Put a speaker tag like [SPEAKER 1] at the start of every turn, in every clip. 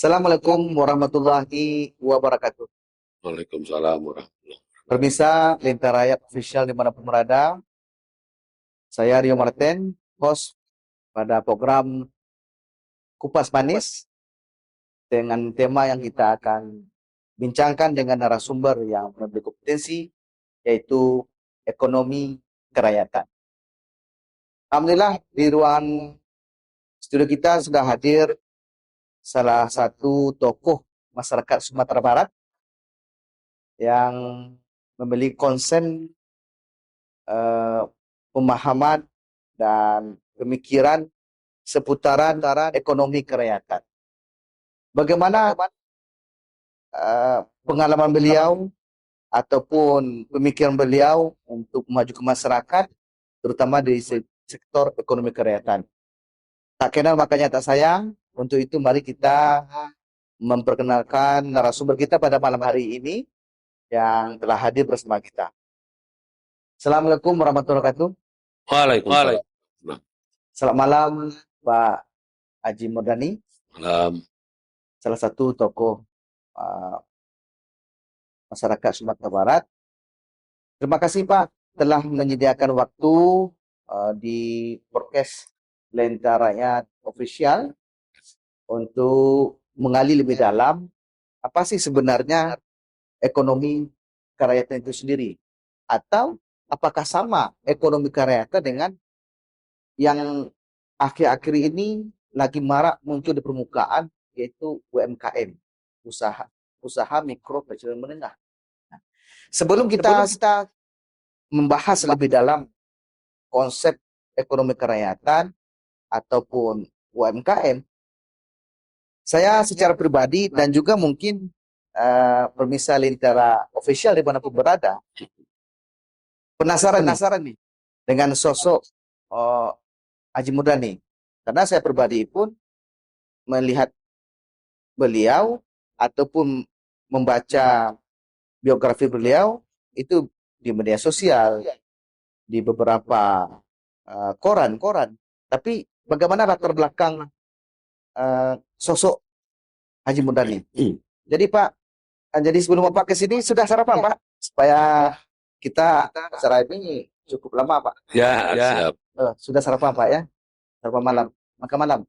[SPEAKER 1] Assalamualaikum warahmatullahi wabarakatuh.
[SPEAKER 2] Waalaikumsalam warahmatullahi wabarakatuh.
[SPEAKER 1] Pemirsa Lentera Rakyat Official dimanapun berada, saya Rio Martin, host pada program Kupas Manis dengan tema yang kita akan bincangkan dengan narasumber yang memiliki kompetensi, yaitu ekonomi kerakyatan. Alhamdulillah di ruang studio kita sudah hadir salah satu tokoh masyarakat Sumatera Barat yang memiliki konsen pemahaman dan pemikiran seputaran ekonomi kerakyatan. Bagaimana pengalaman beliau ataupun pemikiran beliau untuk maju ke masyarakat, terutama di sektor ekonomi kerakyatan. Tak kenal makanya tak sayang. Untuk itu mari kita memperkenalkan narasumber kita pada malam hari ini yang telah hadir bersama kita. Assalamualaikum warahmatullahi wabarakatuh.
[SPEAKER 2] Waalaikumsalam.
[SPEAKER 1] Selamat malam Pak Haji Murdani.
[SPEAKER 2] Malam.
[SPEAKER 1] Salah satu tokoh masyarakat Sumatera Barat. Terima kasih Pak telah menyediakan waktu di podcast Lentera Rakyat Official untuk menggali lebih dalam apa sih sebenarnya ekonomi kerakyatan itu sendiri, atau apakah sama ekonomi kerakyatan dengan yang akhir-akhir ini lagi marak muncul di permukaan, yaitu UMKM, usaha mikro kecil dan menengah. Nah, sebelum kita membahas lebih dalam konsep ekonomi kerakyatan ataupun UMKM, saya secara pribadi dan juga mungkin pemirsa Lentera Official dimanapun berada penasaran nih dengan sosok Haji Murdani, karena saya pribadi pun melihat beliau ataupun membaca biografi beliau itu di media sosial, di beberapa koran. Tapi bagaimana latar belakang sosok Haji Murdani? Jadi Pak, jadi sebelum Bapak ke sini sudah sarapan Pak, supaya kita acara ini cukup lama Pak.
[SPEAKER 2] Ya, siap.
[SPEAKER 1] Sudah sarapan Pak ya? Sarapan malam, makan malam.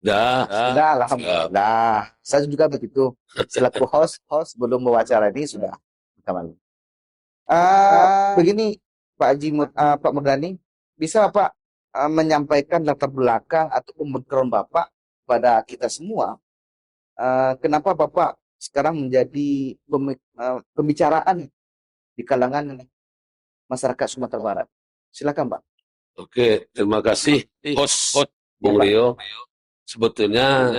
[SPEAKER 1] Sudah, alhamdulillah. Saya juga begitu. Selaku host sebelum wawancara ini sudah makan malam. Begini Pak Pak Murdani, bisa Pak menyampaikan latar belakang ataupun background Bapak pada kita semua? Kenapa Bapak sekarang menjadi pembicaraan di kalangan masyarakat Sumatera Barat? Silakan Pak.
[SPEAKER 2] Oke, terima kasih host Bung Rio. Sebetulnya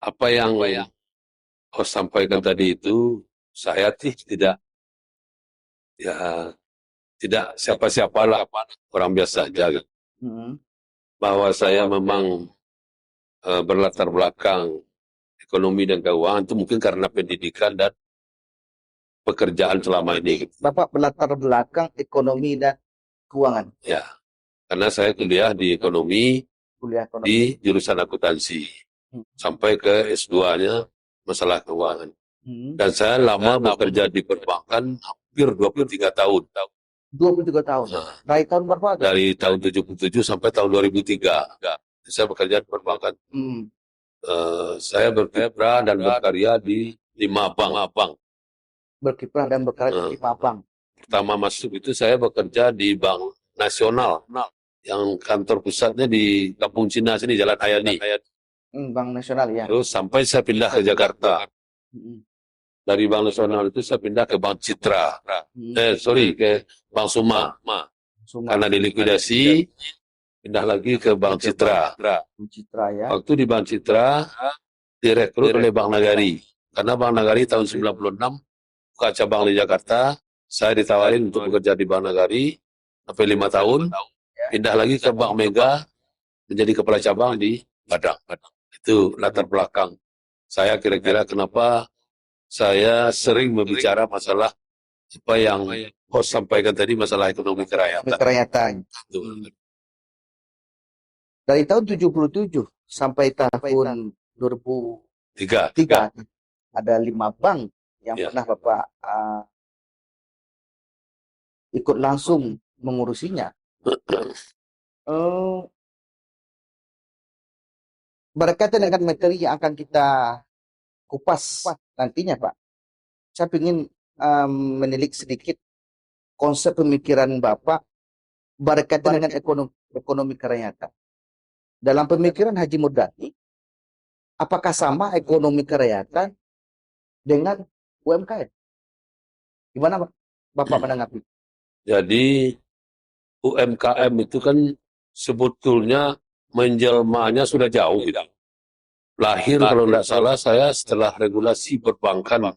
[SPEAKER 2] apa yang host sampaikan tadi itu saya tidak siapa-siapa lah, orang biasa aja gitu. Bahwa saya memang berlatar belakang ekonomi dan keuangan itu mungkin karena pendidikan dan pekerjaan selama ini.
[SPEAKER 1] Bapak berlatar belakang ekonomi dan keuangan?
[SPEAKER 2] Ya, karena saya kuliah di ekonomi, di jurusan akuntansi. Sampai ke S2-nya masalah keuangan. Dan saya lama bekerja di perbankan hampir 23 tahun.
[SPEAKER 1] 23 tahun? Nah, dari tahun berapa?
[SPEAKER 2] Dari tahun 77 sampai tahun 2003. Saya bekerja di perbankan. Saya berkiprah dan berkarya di 5 bank.
[SPEAKER 1] Berkiprah dan berkarya di 5 bank.
[SPEAKER 2] Pertama masuk itu saya bekerja di Bank Nasional, yang kantor pusatnya di Kampung Cina sini, Jalan Hayani.
[SPEAKER 1] Bank Nasional ya.
[SPEAKER 2] Terus sampai saya pindah ke Jakarta. Dari Bank Nasional itu saya pindah ke Bank Citra. Ke Bank Suma. Karena dilikuidasi, pindah lagi ke Bank Citra.
[SPEAKER 1] Ya.
[SPEAKER 2] Waktu di Bank Citra, direkrut oleh Bank Nagari. Karena Bank Nagari tahun 96 buka cabang di Jakarta, saya ditawarin untuk bekerja di Bank Nagari sampai 5 tahun, pindah lagi ke Bank Mega, menjadi kepala cabang di Padang. Itu latar belakang saya, kira-kira kenapa saya sering berbicara masalah apa yang host sampaikan tadi, masalah ekonomi kerakyatan.
[SPEAKER 1] Dari tahun 77 sampai tahun 2003
[SPEAKER 2] Tiga.
[SPEAKER 1] Ada 5 bank yang
[SPEAKER 2] Ya.
[SPEAKER 1] pernah Bapak ikut langsung mengurusinya. Eh, Berkaitan dengan materi yang akan kita kupas nantinya, Pak. Saya ingin menilik sedikit konsep pemikiran Bapak berkaitan dengan ekonomi kerakyatan. Dalam pemikiran Haji Murdani, apakah sama ekonomi kerakyatan dengan UMKM? Gimana Bapak menanggapi?
[SPEAKER 2] Jadi UMKM itu kan sebetulnya menjelmanya sudah jauh gitu. Lahir kalau tidak salah saya setelah regulasi perbankan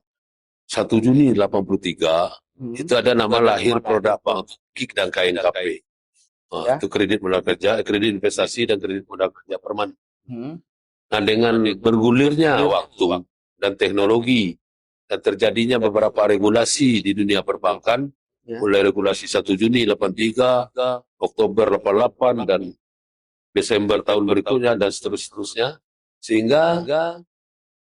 [SPEAKER 2] 1 Juni 83 itu ada nama lahir produk bank KIK dan KNKP.
[SPEAKER 1] Ya.
[SPEAKER 2] Itu kredit modal kerja, kredit investasi dan kredit modal kerja permanen.
[SPEAKER 1] Hmm.
[SPEAKER 2] Nah, dengan bergulirnya waktu dan teknologi dan terjadinya beberapa regulasi di dunia perbankan,
[SPEAKER 1] Ya.
[SPEAKER 2] mulai regulasi 1 Juni 83, Oktober 88, dan Desember tahun berikutnya, dan seterusnya, sehingga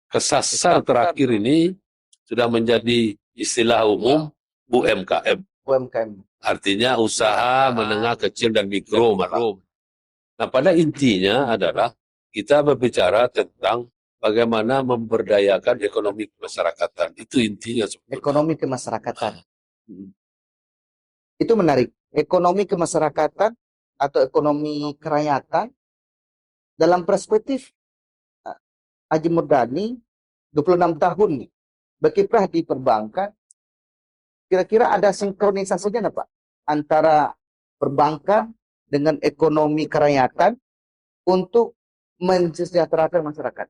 [SPEAKER 2] kesasar terakhir ini sudah menjadi istilah umum UMKM.
[SPEAKER 1] UMKM.
[SPEAKER 2] Artinya usaha menengah, kecil, dan mikro. Nah, pada intinya adalah kita berbicara tentang bagaimana memberdayakan ekonomi kemasyarakatan. Itu intinya sebetulnya.
[SPEAKER 1] Ekonomi kemasyarakatan. Itu menarik. Ekonomi kemasyarakatan atau ekonomi kerakyatan dalam perspektif Haji Murdani 26 tahun berkiprah di perbankan, kira-kira ada sinkronisasinya Pak antara perbankan dengan ekonomi kerakyatan untuk mensejahterakan masyarakat?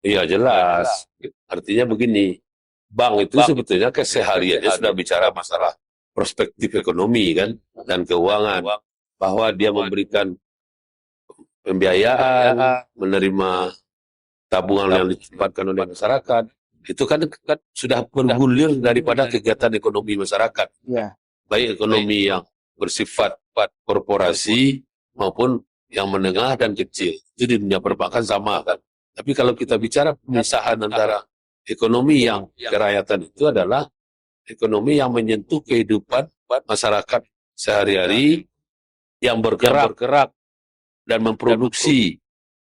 [SPEAKER 2] Iya, jelas. Artinya begini, bank itu sebetulnya kesehariannya sudah bicara masalah perspektif ekonomi kan dan keuangan, bahwa dia memberikan pembiayaan, menerima tabungan yang ditempatkan oleh masyarakat. Itu kan sudah bergulir daripada kegiatan ekonomi masyarakat.
[SPEAKER 1] Ya.
[SPEAKER 2] Baik ekonomi yang bersifat korporasi maupun yang menengah dan kecil. Itu di dunia perbankan sama kan. Tapi kalau kita bicara pemisahan antara ekonomi yang kerakyatan itu adalah ekonomi yang menyentuh kehidupan masyarakat sehari-hari, yang bergerak dan memproduksi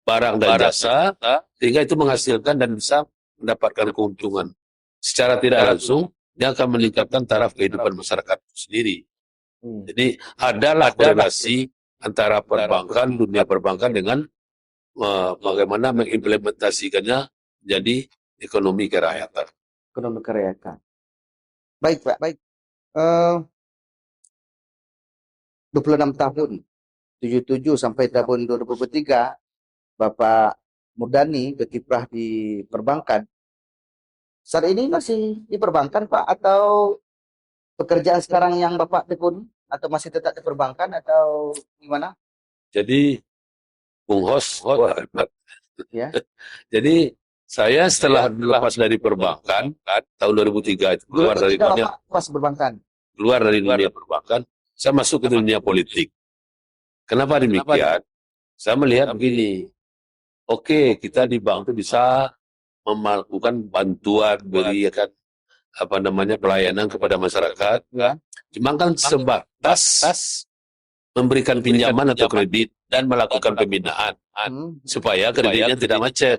[SPEAKER 2] barang dan jasa, sehingga itu menghasilkan dan bisa mendapatkan keuntungan. Secara tidak langsung, dia akan meningkatkan taraf kehidupan masyarakat itu sendiri. Jadi adalah korelasi antara perbankan, dunia perbankan dengan bagaimana mengimplementasikannya jadi ekonomi kerakyatan.
[SPEAKER 1] Ekonomi kerakyatan. Baik Pak, baik. 26 tahun, 77 sampai tahun 2023, Bapak Murdani berkiprah di perbankan. Saat ini masih di perbankan Pak, atau pekerjaan sekarang yang Bapak tekuni, atau masih tetap di perbankan, atau gimana?
[SPEAKER 2] Jadi, Bung Hos, wah,
[SPEAKER 1] Ya.
[SPEAKER 2] jadi saya setelah lepas dari perbankan tahun 2003 itu keluar dari dunia,
[SPEAKER 1] pas perbankan.
[SPEAKER 2] Keluar dari dunia perbankan, saya masuk ke dunia politik. Kenapa demikian? Saya melihat begini, oke, kita di bank itu bisa melakukan bantuan, berikan pelayanan kepada masyarakat. Cuma kan sebatas memberikan pinjaman atau kredit dan melakukan pembinaan supaya kreditnya tidak macet.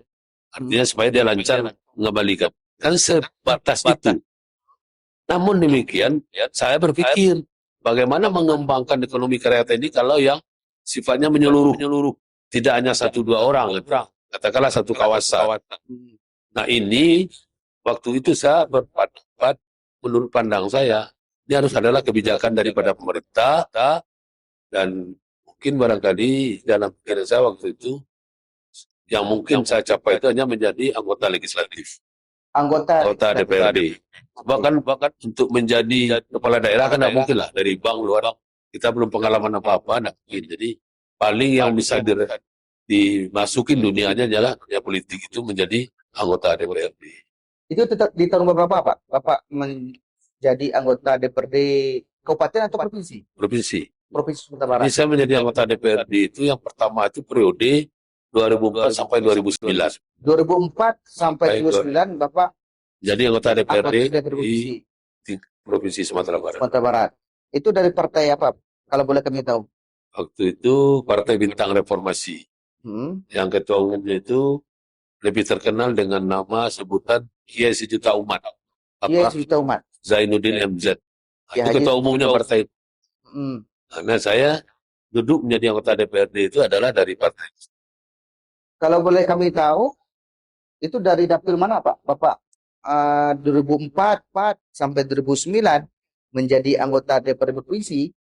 [SPEAKER 2] Artinya supaya dia lancar mengembalikan. Kan sebatas itu. Namun demikian, saya berpikir bagaimana mengembangkan ekonomi kerakyatan ini kalau yang sifatnya menyeluruh. Tidak hanya 1-2 orang, katakanlah satu kawasan. Nah, ini waktu itu saya berpendapat, menurut pandang saya, ini harus adalah kebijakan daripada pemerintah, dan mungkin barangkali dalam pikiran saya waktu itu, yang mungkin saya capai itu hanya menjadi anggota legislatif. Anggota DPRD. Bahkan untuk menjadi kepala daerah kan tidak mungkin lah, dari bank luar. Kita belum pengalaman apa-apa, tidak mungkin. Jadi paling yang bisa dimasukin dunianya adalah dunia politik itu menjadi anggota DPRD.
[SPEAKER 1] Itu tetap di tahun berapa Pak? Bapak menjadi anggota DPRD kabupaten atau provinsi?
[SPEAKER 2] Provinsi.
[SPEAKER 1] Provinsi Sumatera Barat.
[SPEAKER 2] Jadi saya menjadi anggota DPRD itu yang pertama itu periode 2004 sampai 2009.
[SPEAKER 1] 2004 sampai
[SPEAKER 2] Sampai
[SPEAKER 1] 2009 Bapak
[SPEAKER 2] Jadi anggota DPRD
[SPEAKER 1] anggota DPRD
[SPEAKER 2] di Provinsi Sumatera Barat.
[SPEAKER 1] Sumatera Barat. Itu dari partai apa? Kalau boleh kami tahu.
[SPEAKER 2] Waktu itu Partai Bintang Reformasi.
[SPEAKER 1] Hmm.
[SPEAKER 2] Yang ketua umumnya itu lebih terkenal dengan nama sebutan Kiai Sejuta Umat.
[SPEAKER 1] Iya,
[SPEAKER 2] Apa?
[SPEAKER 1] Sejuta Umat.
[SPEAKER 2] Zainuddin MZ.
[SPEAKER 1] Ya,
[SPEAKER 2] Itu ketua umumnya partai.
[SPEAKER 1] Hmm.
[SPEAKER 2] Karena saya duduk menjadi anggota DPRD itu adalah dari partai.
[SPEAKER 1] Kalau boleh kami tahu, itu dari dapil mana Pak? Bapak 2004 sampai 2009 menjadi anggota DPRD Provinsi,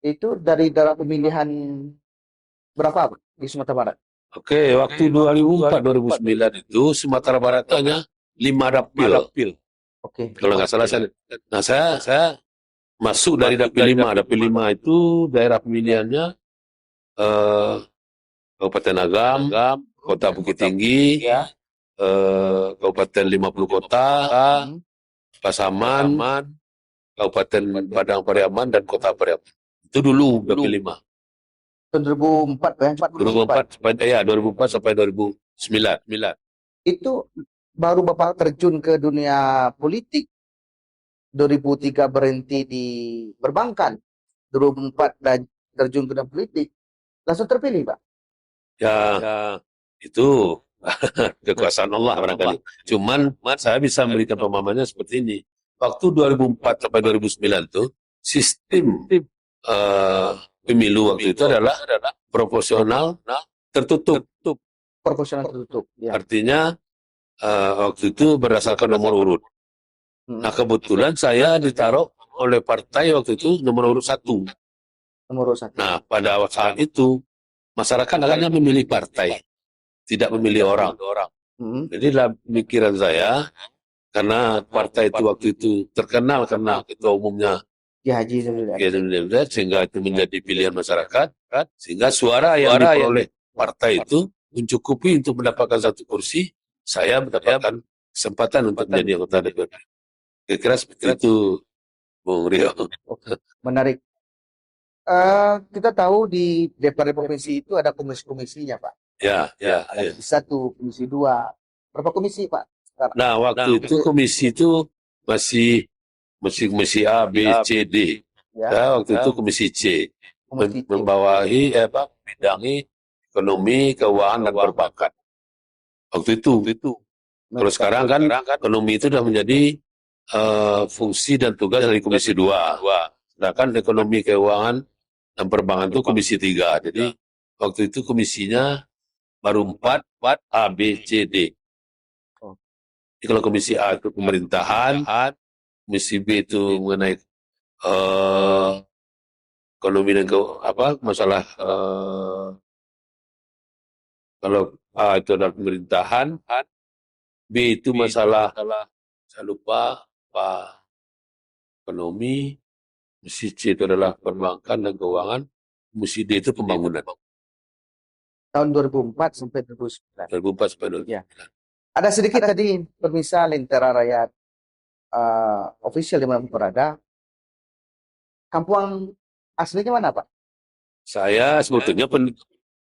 [SPEAKER 1] itu dari daerah pemilihan berapa Pak, di Sumatera Barat?
[SPEAKER 2] Oke, waktu 2004-2009 itu Sumatera Barat hanya 5 dapil.
[SPEAKER 1] Oke.
[SPEAKER 2] Kalau nggak salah saya masuk dari dapil 5. Dapil 5 itu daerah pemilihannya Kabupaten Agam, Kota Bukit Tinggi,
[SPEAKER 1] Ya.
[SPEAKER 2] Kabupaten 50 Kota, Pasaman, Kabupaten Padang Pariaman, dan Kota Pariaman. Itu dulu dapil 5.
[SPEAKER 1] Tahun 2004 ya?
[SPEAKER 2] 2004 sampai 2009.
[SPEAKER 1] Itu baru Bapak terjun ke dunia politik 2003 berhenti di perbankan, 2004 dan terjun ke dunia politik, langsung terpilih Pak.
[SPEAKER 2] Ya, itu kekuasaan Allah barangkali. Cuman saya bisa memberikan pemahamannya seperti ini. Waktu 2004 sampai 2009 itu sistem pemilu waktu itu adalah proporsional tertutup.
[SPEAKER 1] Proporsional tertutup. Ya.
[SPEAKER 2] Artinya waktu itu berdasarkan nomor urut. Nah, kebetulan saya ditaruh oleh partai waktu itu nomor urut 1.
[SPEAKER 1] Nomor 1.
[SPEAKER 2] Nah, pada saat itu masyarakat hanya memilih partai, tidak memilih orang. Jadi dalam pemikiran saya, karena partai itu waktu itu terkenal karena ketua umumnya
[SPEAKER 1] Ki Haji Zainuddin MZ,
[SPEAKER 2] sehingga itu menjadi pilihan masyarakat, sehingga suara yang diperoleh partai itu mencukupi untuk mendapatkan 1 kursi, saya mendapatkan kesempatan untuk menjadi anggota DPRD. Kira-kira seperti itu, Bung Rio.
[SPEAKER 1] Menarik. Kita tahu di DPRD Provinsi itu ada komisi-komisinya Pak.
[SPEAKER 2] Ya.
[SPEAKER 1] Komisi 1, komisi 2. Berapa komisi Pak sekarang?
[SPEAKER 2] Nah, waktu itu komisi itu masih komisi A, B, C, D.
[SPEAKER 1] Ya.
[SPEAKER 2] Waktu itu komisi C,
[SPEAKER 1] Komisi C.
[SPEAKER 2] membawahi bidangi ekonomi, keuangan, dan perbankan. Waktu itu. Kalau sekarang kan ekonomi itu sudah menjadi fungsi dan tugas dari komisi 2. Sedangkan ekonomi, keuangan, dan perbankan itu komisi 3. Jadi waktu itu komisinya baru 4, A, B, C, D. Jadi kalau komisi A itu pemerintahan, komisi B itu mengenai ekonomi dan masalah kalau A itu adalah pemerintahan, B itu masalah saya lupa apa ekonomi, komisi C itu adalah perbankan dan keuangan, komisi D itu pembangunan.
[SPEAKER 1] Tahun 2004 sampai 2009.
[SPEAKER 2] 2004 sampai 2009.
[SPEAKER 1] Ya. Ada sedikit tadi permisal Lentera Rakyat official di mana berada. Kampung aslinya mana Pak?
[SPEAKER 2] Saya sebetulnya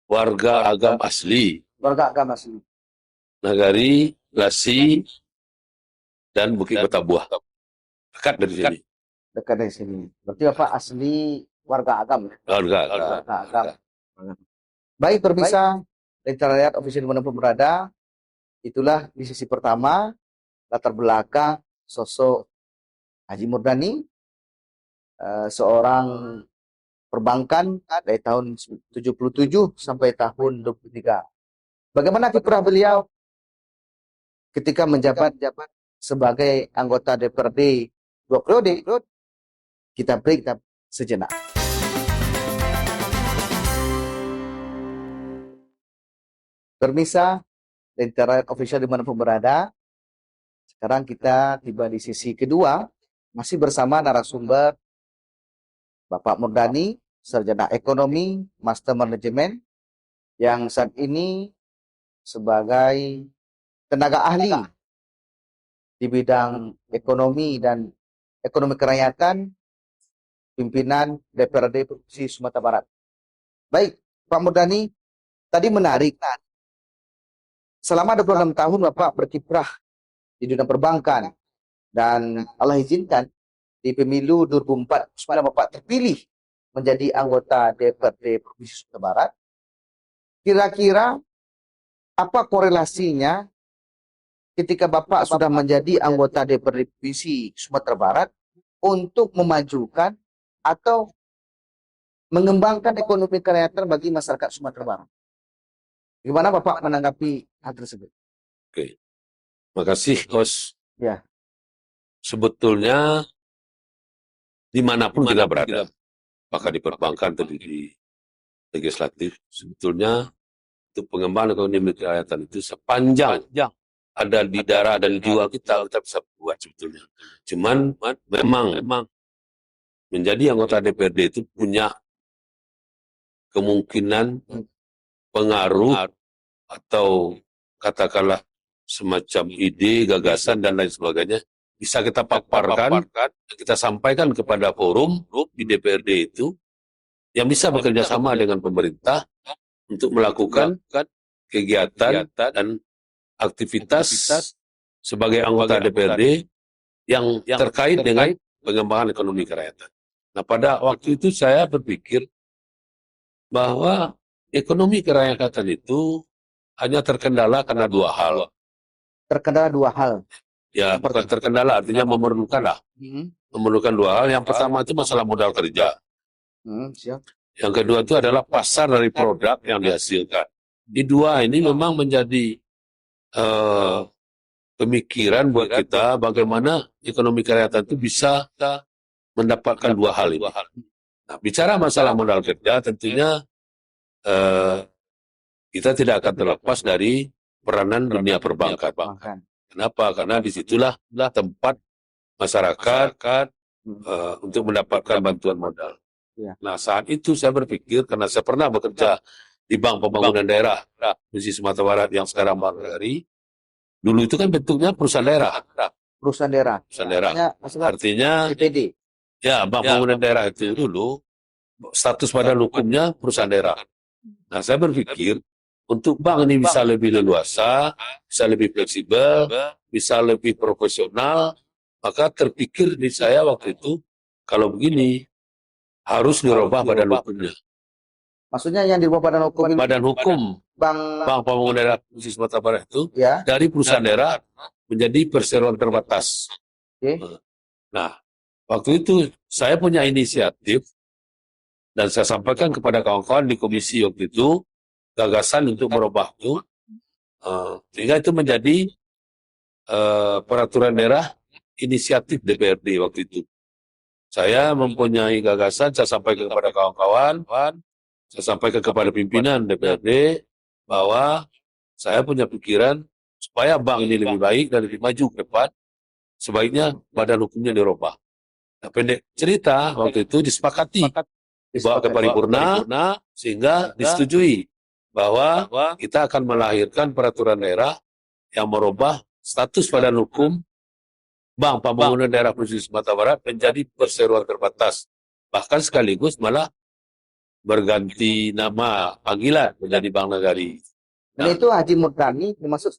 [SPEAKER 2] warga Agam asli.
[SPEAKER 1] Warga agama asli.
[SPEAKER 2] Nagari, Lasi, dan Bukit Betabuah. Dekat dari sini.
[SPEAKER 1] Dekat dari sini. Berarti Bapak asli warga agam.
[SPEAKER 2] Warga
[SPEAKER 1] agam. Baik pemirsa, Lentera Rakyat official di mana berada. Itulah di sisi pertama latar belakang sosok Haji Murdani, seorang perbankan dari tahun 77 sampai tahun 23. Bagaimana kiprah beliau ketika menjabat sebagai anggota DPRD 2 periode? Kita break sejenak. Pemirsa, Lentera Rakyat official dimanapun berada. Sekarang kita tiba di sisi kedua, masih bersama narasumber Bapak Murdani, sarjana ekonomi, master manajemen, yang saat ini sebagai tenaga ahli di bidang ekonomi dan ekonomi kerakyatan, pimpinan DPRD Provinsi Sumatera Barat. Baik, Pak Murdani, Tadi menarik. Selama 26 tahun Bapak berkiprah di dunia perbankan dan Allah izinkan di pemilu 2004 sebenarnya Bapak terpilih menjadi anggota DPRD Provinsi Sumatera Barat. Kira-kira apa korelasinya ketika Bapak sudah menjadi anggota DPRD Provinsi Sumatera Barat untuk memajukan atau mengembangkan ekonomi kerakyatan bagi masyarakat Sumatera Barat? Gimana Bapak menanggapi hal tersebut?
[SPEAKER 2] Oke, makasih, Host.
[SPEAKER 1] Ya.
[SPEAKER 2] Sebetulnya dimanapun kita berada, apakah di perbankan atau di legislatif, sebetulnya untuk pengembangan ekonomi kerakyatan itu sepanjang ada di darah dan jiwa kita bisa buat sebetulnya. Cuman memang menjadi anggota DPRD itu punya kemungkinan pengaruh atau katakanlah semacam ide, gagasan, dan lain sebagainya bisa kita paparkan, kita sampaikan kepada forum di DPRD itu yang bisa bekerja sama dengan pemerintah untuk melakukan kegiatan dan aktivitas sebagai anggota DPRD yang terkait dengan pengembangan ekonomi kerakyatan. Nah, pada waktu itu saya berpikir bahwa ekonomi kerakyatan itu hanya terkendala karena dua hal.
[SPEAKER 1] Terkendala dua hal.
[SPEAKER 2] Ya, bukan terkendala, artinya memerlukan lah. Memerlukan dua hal. Yang pertama itu masalah modal kerja.
[SPEAKER 1] Siap.
[SPEAKER 2] Yang kedua itu adalah pasar dari produk yang dihasilkan. Di dua ini memang menjadi pemikiran buat kita bagaimana ekonomi kerakyatan itu bisa mendapatkan dua hal ini. Nah, bicara masalah modal kerja, tentunya kita tidak akan terlepas dari peranan dunia perbankan. Kenapa? Karena disitulah tempat masyarakat untuk mendapatkan bantuan modal.
[SPEAKER 1] Ya.
[SPEAKER 2] Nah, saat itu saya berpikir, karena saya pernah bekerja di Bank Pembangunan Daerah Provinsi Sumatera Barat yang sekarang Bank Nagari. Dulu itu kan bentuknya perusahaan daerah.
[SPEAKER 1] Perusahaan daerah.
[SPEAKER 2] Perusahaan daerah. Artinya,
[SPEAKER 1] BPD.
[SPEAKER 2] ya, Bank Pembangunan Daerah itu dulu status badan hukumnya perusahaan daerah. Nah, saya berpikir untuk bank ini bisa lebih leluasa, bisa lebih fleksibel, bisa lebih profesional, maka terpikir di saya waktu itu, kalau begini, harus dirubah badan hukumnya.
[SPEAKER 1] Maksudnya yang dirubah badan hukum ini?
[SPEAKER 2] Badan hukum
[SPEAKER 1] Bank
[SPEAKER 2] Pembangunan Daerah Provinsi Sumatera Barat itu,
[SPEAKER 1] ya,
[SPEAKER 2] dari perusahaan daerah menjadi perseroan terbatas.
[SPEAKER 1] Oke.
[SPEAKER 2] Nah, waktu itu saya punya inisiatif, dan saya sampaikan kepada kawan-kawan di komisi waktu itu, gagasan untuk merubah itu, sehingga itu menjadi peraturan daerah inisiatif DPRD waktu itu. Saya mempunyai gagasan, saya sampaikan kepada kawan-kawan, saya sampaikan kepada pimpinan DPRD, bahwa saya punya pikiran supaya bank ini lebih baik dan lebih maju ke depan, sebaiknya badan hukumnya dirubah. Nah, pendek cerita, waktu itu disepakati, dibawa ke paripurna, sehingga disetujui bahwa kita akan melahirkan peraturan daerah yang merubah status badan hukum Bank Pembangunan Daerah Provinsi Sumatera Barat menjadi perseroan terbatas. Bahkan sekaligus malah berganti nama panggilan menjadi Bank Nagari.
[SPEAKER 1] Dan itu Haji Murdani termasuk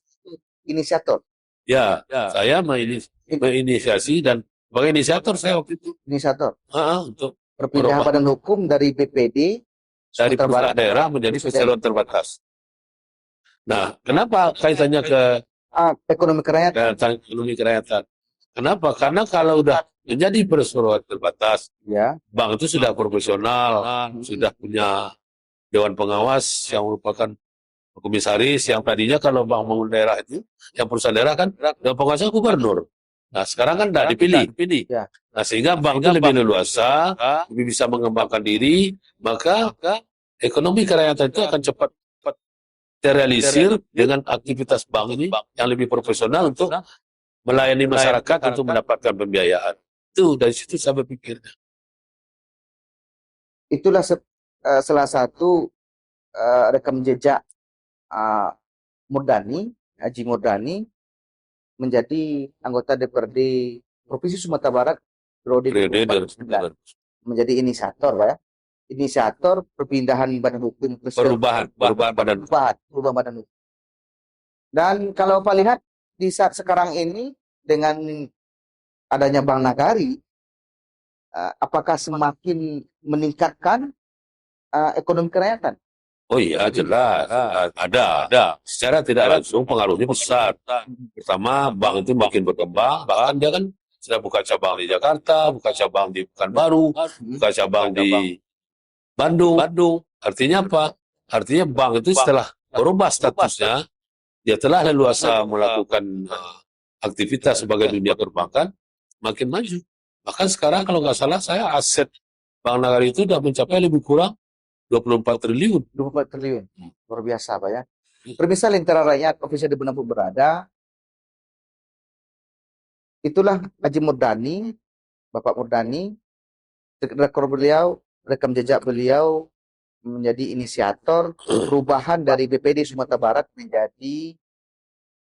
[SPEAKER 1] inisiator.
[SPEAKER 2] Ya, saya menginisiasi dan sebagai inisiator saya waktu itu.
[SPEAKER 1] Inisiator.
[SPEAKER 2] Untuk
[SPEAKER 1] perpindahan badan hukum dari BPD
[SPEAKER 2] dari perusahaan daerah menjadi perseroan terbatas. Nah, kenapa kaitannya ke
[SPEAKER 1] ekonomi kerakyatan?
[SPEAKER 2] Ekonomi kerakyatan. Kenapa? Karena kalau udah menjadi perseroan terbatas,
[SPEAKER 1] ya,
[SPEAKER 2] bank itu sudah profesional, sudah punya dewan pengawas yang merupakan komisaris, yang tadinya kalau bank bangun daerah itu, yang perusahaan daerah kan, dewan pengawasnya gubernur. Nah, sekarang kan tidak dipilih.
[SPEAKER 1] Ya.
[SPEAKER 2] Nah, sehingga bank itu lebih leluasa, lebih bisa mengembangkan diri, maka ekonomi kerakyatan itu akan cepat terrealisir dengan aktivitas bank ini yang lebih profesional untuk melayani masyarakat untuk mendapatkan pembiayaan. Itu dari situ saya berpikir.
[SPEAKER 1] Itulah salah satu rekam jejak Murdani, Haji Murdani menjadi anggota DPRD Provinsi Sumatera Barat periode 2009, menjadi inisiator, Pak ya. inisiator perpindahan badan hukum ke
[SPEAKER 2] perubahan badan.
[SPEAKER 1] perubahan badan hukum. Dan kalau Bapak lihat di saat sekarang ini dengan adanya Bank Nagari, apakah semakin meningkatkan ekonomi kerakyatan?
[SPEAKER 2] Oh iya, jelas. Ada. Secara tidak langsung pengaruhnya besar. Pertama, bank itu makin berkembang, bahkan dia kan sudah buka cabang di Jakarta, buka cabang di Pekanbaru, buka cabang di Bandung. Artinya apa? Artinya bank itu setelah berubah statusnya, dia telah leluasa melakukan aktivitas sebagai dunia perbankan, makin maju. Bahkan sekarang kalau nggak salah, saya aset Bank Nagari itu sudah mencapai lebih kurang 24 triliun.
[SPEAKER 1] 24 triliun. Luar biasa, Pak ya. Bermisal antara rakyat Provinsi dimanapun berada, itulah Haji Murdani, Bapak Murdani, rekor beliau, rekam jejak beliau menjadi inisiator perubahan dari BPD Sumatera Barat menjadi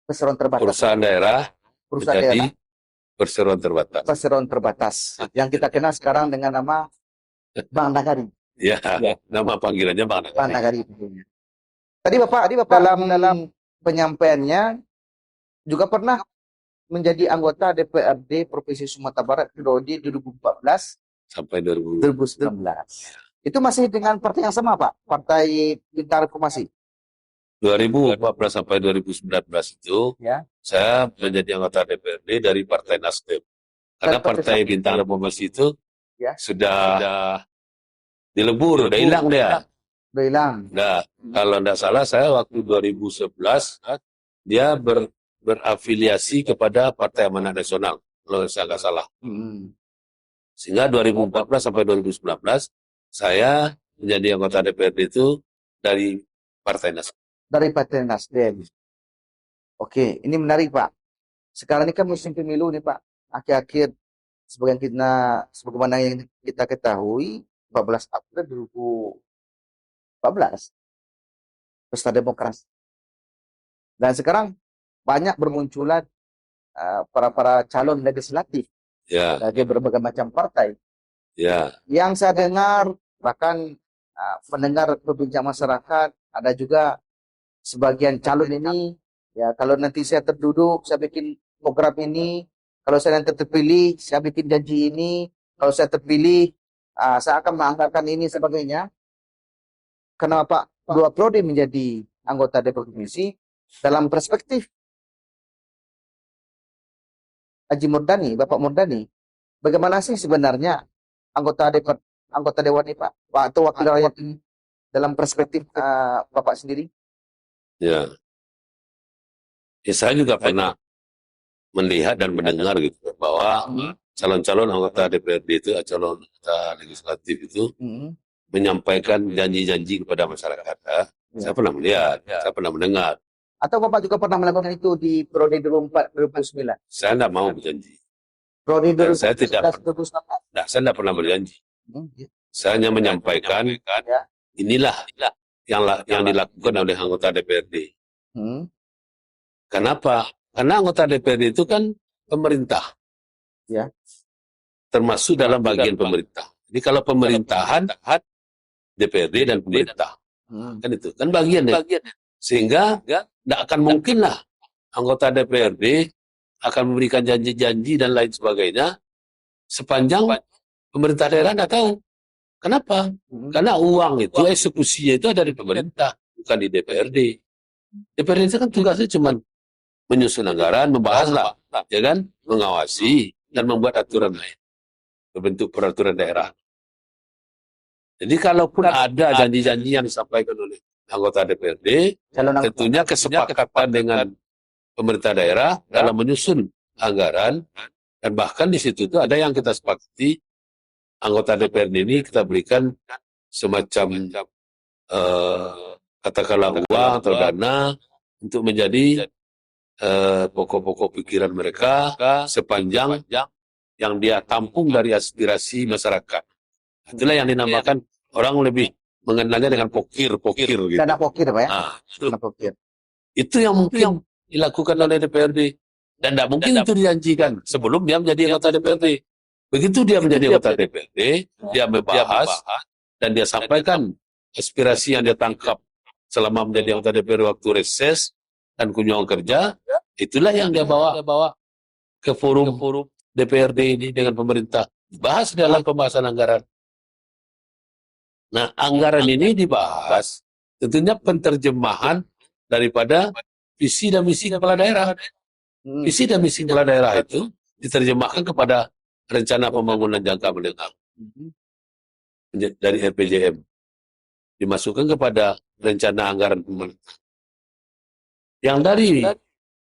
[SPEAKER 1] perseroan terbatas.
[SPEAKER 2] Perusahaan daerah menjadi perseroan terbatas.
[SPEAKER 1] Perseroan terbatas. Yang kita kenal sekarang dengan nama Bank Nagari.
[SPEAKER 2] Ya, nama panggilannya Bank
[SPEAKER 1] Bank
[SPEAKER 2] Nagari.
[SPEAKER 1] Nagari. Tadi Bapak dalam penyampaiannya juga pernah menjadi anggota DPRD Provinsi Sumatera Barat periode 2014
[SPEAKER 2] Sampai
[SPEAKER 1] 2019. Itu masih dengan partai yang sama, Pak? Partai Bintang Reformasi.
[SPEAKER 2] 2014 sampai 2019 itu,
[SPEAKER 1] Ya.
[SPEAKER 2] saya menjadi anggota DPRD dari Partai Nasdem. Karena Partai Bintang Reformasi itu
[SPEAKER 1] Ya.
[SPEAKER 2] sudah dilebur, udah hilang dia.
[SPEAKER 1] Udah hilang.
[SPEAKER 2] Nah, kalau tidak salah saya waktu 2011 dia berafiliasi kepada Partai Amanat Nasional, kalau saya nggak salah. Sehingga 2014 sampai 2019 saya menjadi anggota DPRD itu dari Partai Nasdem.
[SPEAKER 1] Dari Partai Nasdem. Oke, ini menarik, Pak. Sekarang ini kan musim pemilu nih, Pak. Akhir-akhir sebagaimana yang kita ketahui 14 April 2014 pesta demokrasi. Dan sekarang banyak bermunculan para calon legislatif dari berbagai macam partai. Yang saya dengar, bahkan mendengar perbincangan masyarakat, ada juga sebagian calon ini, ya kalau nanti saya terduduk, saya bikin program ini, kalau saya nanti terpilih, saya bikin janji ini, kalau saya terpilih, saya akan menganggarkan ini sebagainya. Kenapa dua periode menjadi anggota DPR Provinsi dalam perspektif Haji Murdani, Bapak Murdani, bagaimana sih sebenarnya anggota Dewan ini, Pak, atau wakil rakyat ini dalam perspektif Bapak sendiri?
[SPEAKER 2] Ya, saya juga pernah melihat dan mendengar gitu bahwa calon-calon anggota DPRD itu, calon anggota legislatif itu menyampaikan janji-janji kepada masyarakat. Saya pernah melihat, saya pernah mendengar.
[SPEAKER 1] Atau Bapak juga pernah melakukan itu di periode 2004-2009?
[SPEAKER 2] Saya tidak mau berjanji.
[SPEAKER 1] Periode
[SPEAKER 2] saya tidak
[SPEAKER 1] 2019?
[SPEAKER 2] Nah, saya tidak pernah berjanji. Saya hanya menyampaikan inilah yang dilakukan oleh anggota DPRD. Kenapa? Karena anggota DPRD itu kan pemerintah.
[SPEAKER 1] Ya.
[SPEAKER 2] Termasuk dalam bagian pemerintah. Jadi kalau pemerintahan, DPRD dan pemerintah. Kan itu, kan bagian. Sehingga tidak akan mungkin lah anggota DPRD akan memberikan janji-janji dan lain sebagainya sepanjang pemerintah daerah tidak tahu. Kenapa? Karena uang itu, eksekusinya itu ada di pemerintah, bukan di DPRD. DPRD itu kan tugasnya cuma menyusun anggaran, membahas lah, ya kan, mengawasi dan membuat aturan lain, membentuk peraturan daerah. Jadi kalaupun ada janji-janji yang disampaikan oleh anggota DPRD, tentunya kesepakatan dengan pemerintah daerah dalam menyusun anggaran, dan bahkan di situ itu ada yang kita sepakati, anggota DPRD ini kita berikan semacam katakanlah uang atau dana untuk menjadi pokok-pokok pikiran mereka sepanjang yang dia tampung dari aspirasi masyarakat. Itulah yang dinamakan, orang lebih mengenalnya dengan pokir gitu.
[SPEAKER 1] Dana pokir, Pak ya?
[SPEAKER 2] Dana pokir. Itu yang mungkin dilakukan oleh DPRD. Dan tidak mungkin itu dijanjikan sebelum dia menjadi anggota DPRD. Begitu dia menjadi anggota DPRD, dia membahas dan dia sampaikan aspirasi yang dia tangkap selama menjadi anggota DPR waktu reses dan kunjungan kerja, itulah yang dia bawa ke forum DPRD ini dengan pemerintah, dibahas dalam pembahasan anggaran. Nah, anggaran ini dibahas tentunya penerjemahan daripada visi dan misi kepala daerah. Visi dan misi kepala daerah itu diterjemahkan kepada rencana pembangunan jangka menengah dari RPJM, dimasukkan kepada rencana anggaran pemerintah. Yang dari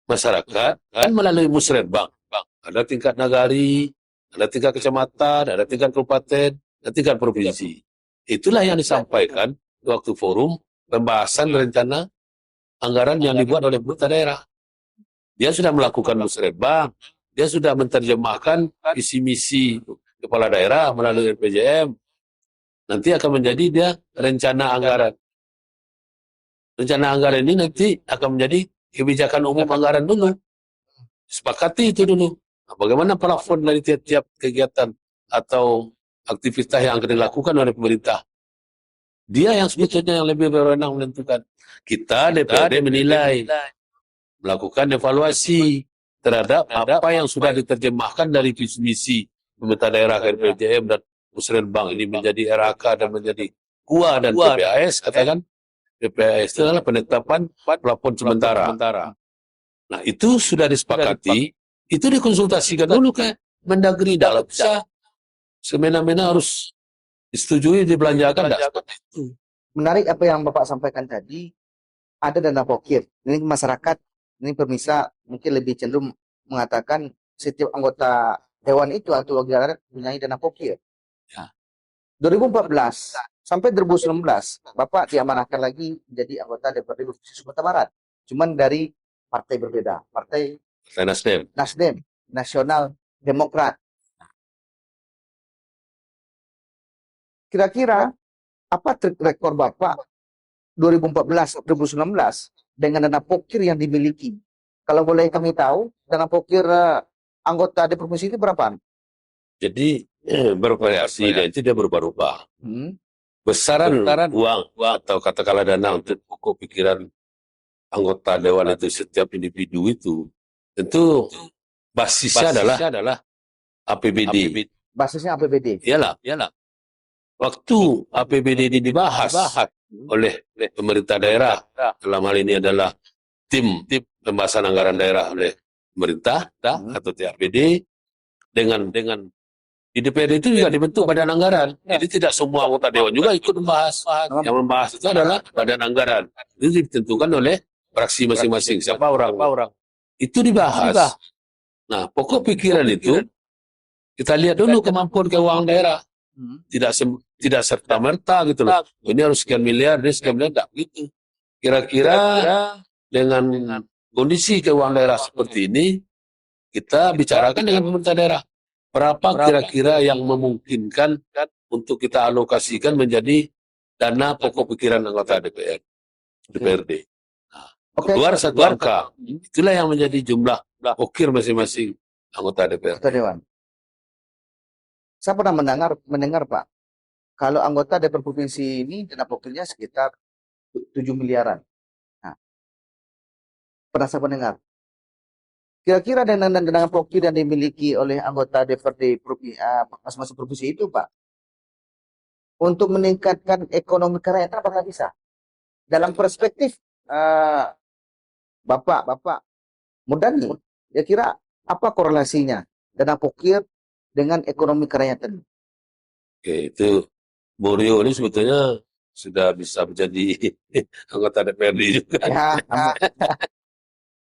[SPEAKER 2] masyarakat kan melalui musrenbang, ada tingkat nagari, ada tingkat kecamatan, ada tingkat kabupaten, ada tingkat provinsi. Itulah yang disampaikan waktu forum pembahasan rencana anggaran yang dibuat oleh pemerintah daerah. Dia sudah melakukan musrenbang, dia sudah menerjemahkan visi misi kepala daerah melalui RPJM. Nanti akan menjadi dia rencana anggaran. Rencana anggaran ini nanti akan menjadi kebijakan umum anggaran dulu. Sepakati itu dulu. Nah, bagaimana plafon dari tiap-tiap kegiatan atau aktivitas yang akan dilakukan oleh pemerintah. Dia yang sebetulnya yang lebih berwenang menentukan. Kita DPRD menilai, melakukan evaluasi terhadap apa yang sudah diterjemahkan dari visi misi pemerintah daerah RPJM dan musrenbang ini menjadi RAK dan menjadi KUA dan PPAS, katakan PPAS itu adalah penetapan plafon sementara. Nah, itu sudah disepakati, itu dikonsultasikan dulu ke Mendagri, tidak bisa semena-mena harus disetujui, dibelanjakan, tidak seperti itu.
[SPEAKER 1] Menarik apa yang Bapak sampaikan tadi, ada dana pokir. Ini masyarakat, ini pemirsa mungkin lebih cenderung mengatakan setiap anggota dewan itu atau wakil rakyat punya dana pokir.
[SPEAKER 2] Ya.
[SPEAKER 1] 2014 sampai 2019, Bapak diamanahkan lagi menjadi anggota DPRD Provinsi Sumatera Barat. Cuman dari partai berbeda, partai Nasdem, Nasional Demokrat. Kira-kira apa track record Bapak 2014-2019 dengan dana pokir yang dimiliki? Kalau boleh kami tahu, dana pokir anggota di provinsi ini berapa?
[SPEAKER 2] Jadi bervariasi dan itu dia berubah-ubah. Besaran uang atau katakanlah dana untuk pokok pikiran anggota dewan itu setiap individu itu tentu basisnya adalah APBD.
[SPEAKER 1] Basisnya APBD.
[SPEAKER 2] Iyalah. Waktu APBD ini dibahas oleh pemerintah daerah, dalam hal ini adalah tim pembahasan anggaran daerah oleh pemerintah atau TAPD dengan di DPRD itu juga dibentuk badan anggaran. Jadi tidak semua anggota dewan juga ikut membahas. Yang membahas itu adalah badan anggaran. Itu ditentukan oleh fraksi masing-masing. Siapa orang? Itu dibahas. Nah, pokok pikiran itu kita lihat dulu kemampuan keuangan daerah. Tidak serta-merta gitu loh. Ini harus sekian miliar, ini sekian miliar, tidak begitu. Kira-kira dengan kondisi keuangan daerah seperti ini, kita bicarakan dengan pemerintah daerah. Berapa kira-kira yang memungkinkan untuk kita alokasikan menjadi dana pokok pikiran anggota DPRD. Nah, keluar satu angka. Itulah yang menjadi jumlah pokir masing-masing anggota DPRD.
[SPEAKER 1] Dewan. Saya pernah mendengar Pak, kalau anggota DPR provinsi ini dana pokirnya sekitar 7 miliaran. Nah, pernah saya mendengar. Kira-kira dana pokir yang dimiliki oleh anggota DPRD masing-masing provinsi itu, Pak, untuk meningkatkan ekonomi kerakyatan apakah bisa? Dalam perspektif Bapak Murdani, kira-kira apa korelasinya dana pokir dengan ekonomi kerakyatan?
[SPEAKER 2] Oke, itu Boryo ini sebetulnya sudah bisa menjadi anggota DPRD juga.